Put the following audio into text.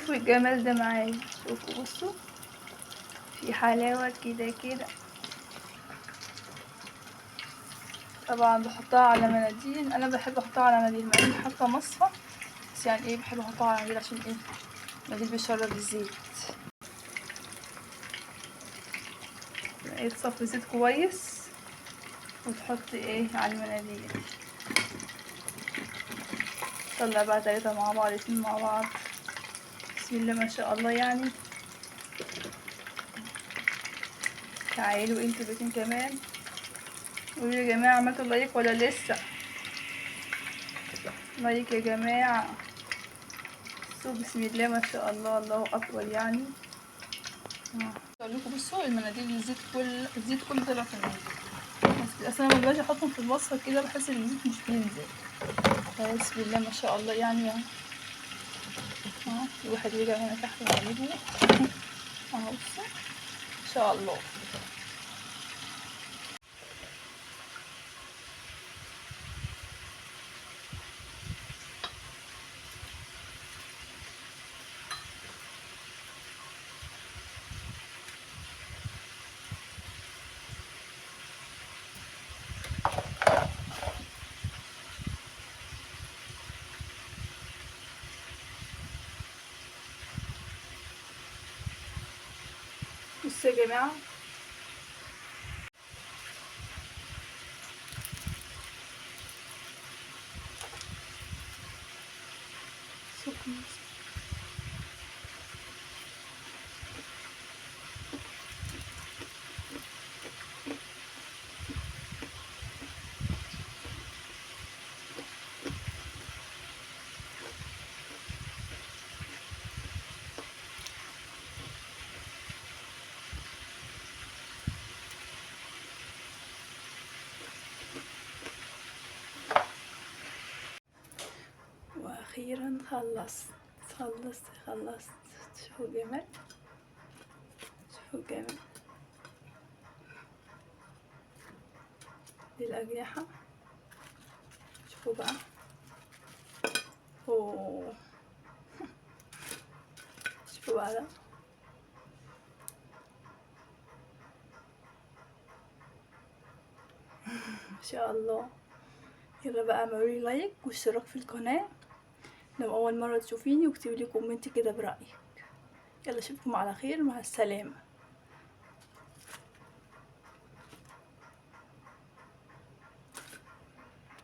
شوفوا الجمال ده معايا، شوفوا بصوا في حلاوة كده كده. طبعا بحطها على مناديل، انا بحب احطها على مناديل مع اني حاطه مصفى، بس يعني ايه بحب احطها على مناديل عشان ايه المناديل بيشرب الزيت. ايه تصفي زيت كويس وتحط ايه على المناديل. طلع بقى تلاتة مع بعض، اتنين مع بعض، بسم الله ما شاء الله يعني. تعالوا انتوا الاتنين كمان قولوا يا جماعة عملتوا لايك ولا لسه؟ لايك يا جماعة. بصوا بسم الله ما شاء الله، الله اكبر يعني. اقول لكم بصوا المناديل الزيت كله طلع في المناديل، بس اصلا لما باجي احطهم في الوصفة كده بحس ان الزيت مش بينزل. بسم الله ما شاء الله يعني. اهو في واحد رجع هنا تحت وهجيبه اهو بصوا ان شاء الله. بصوا يا جماعة سخن. واخيرا خلصت. شوفوا الجمال، شوفوا الجمال دي الأجنحة. شوفوا بقى اوه شوفوا بقى ده ما شاء الله. يلا بقى اعملولي لايك واشتراك في القناة لو اول مرة تشوفيني، واكتبولي كومنت كده برأيك. يلا اشوفكم على خير، مع السلامة.